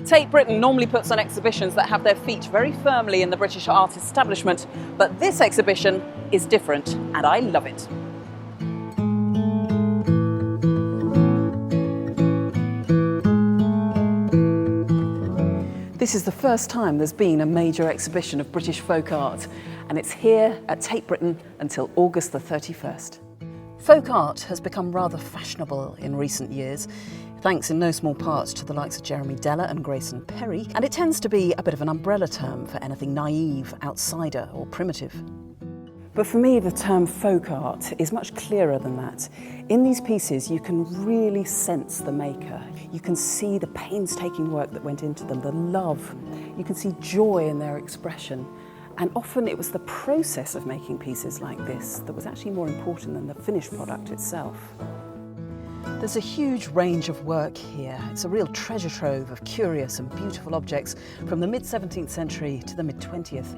Tate Britain normally puts on exhibitions that have their feet very firmly in the British art establishment, but this exhibition is different, and I love it. This is the first time there's been a major exhibition of British folk art, and it's here at Tate Britain until August the 31st. Folk art has become rather fashionable in recent years, thanks in no small part to the likes of Jeremy Deller and Grayson Perry, and it tends to be a bit of an umbrella term for anything naive, outsider or primitive. But for me, the term folk art is much clearer than that. In these pieces, you can really sense the maker. You can see the painstaking work that went into them, the love. You can see joy in their expression. And often it was the process of making pieces like this that was actually more important than the finished product itself. There's a huge range of work here. It's a real treasure trove of curious and beautiful objects from the mid-17th century to the mid-20th.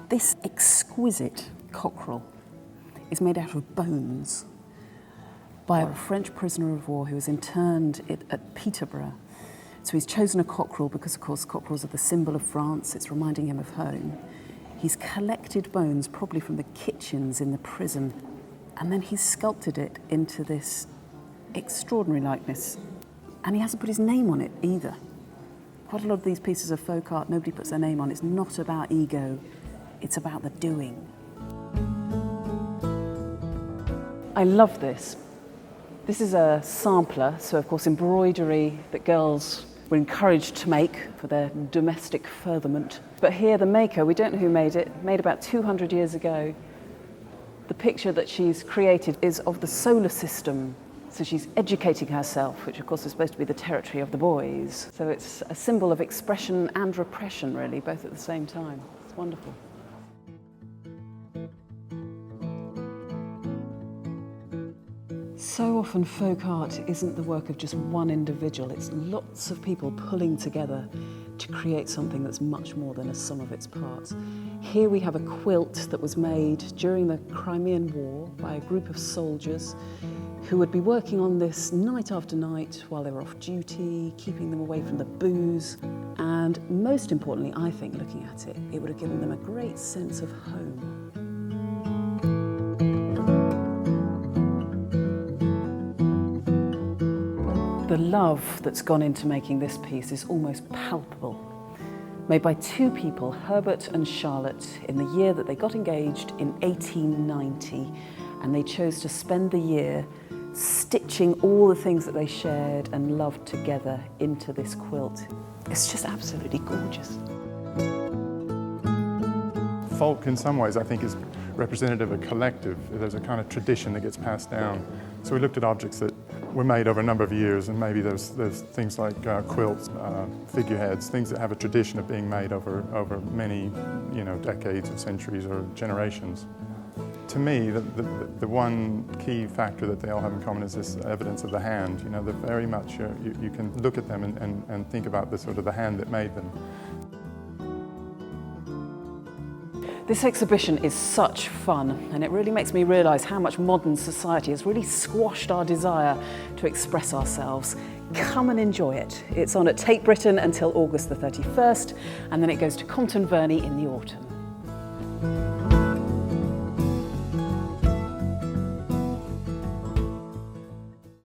This exquisite cockerel is made out of bones by a French prisoner of war who was interned at Peterborough. So he's chosen a cockerel because, of course, cockerels are the symbol of France. It's reminding him of home. He's collected bones, probably from the kitchens in the prison, and then he's sculpted it into this extraordinary likeness. And he hasn't put his name on it either. Quite a lot of these pieces of folk art, nobody puts their name on. It's not about ego, it's about the doing. I love this. This is a sampler, so of course embroidery that girls were encouraged to make for their domestic furtherment. But here the maker, we don't know who made it, made about 200 years ago. The picture that she's created is of the solar system. So she's educating herself, which of course is supposed to be the territory of the boys. So it's a symbol of expression and repression, really, both at the same time. It's wonderful. So often folk art isn't the work of just one individual, it's lots of people pulling together to create something that's much more than a sum of its parts. Here we have a quilt that was made during the Crimean War by a group of soldiers who would be working on this night after night while they were off duty, keeping them away from the booze. And most importantly, I think, looking at it, it would have given them a great sense of home. The love that's gone into making this piece is almost palpable. Made by two people, Herbert and Charlotte, in the year that they got engaged in 1890, and they chose to spend the year stitching all the things that they shared and loved together into this quilt. It's just absolutely gorgeous. Folk, in some ways, I think, is representative of a collective. There's a kind of tradition that gets passed down. So we looked at objects that were made over a number of years, and maybe there's things like quilts, figureheads, things that have a tradition of being made over many, decades or centuries or generations. To me, the one key factor that they all have in common is this evidence of the hand. They're very much, you can look at them and think about the hand that made them. This exhibition is such fun, and it really makes me realise how much modern society has really squashed our desire to express ourselves. Come and enjoy it. It's on at Tate Britain until August the 31st, and then it goes to Compton Verney in the autumn.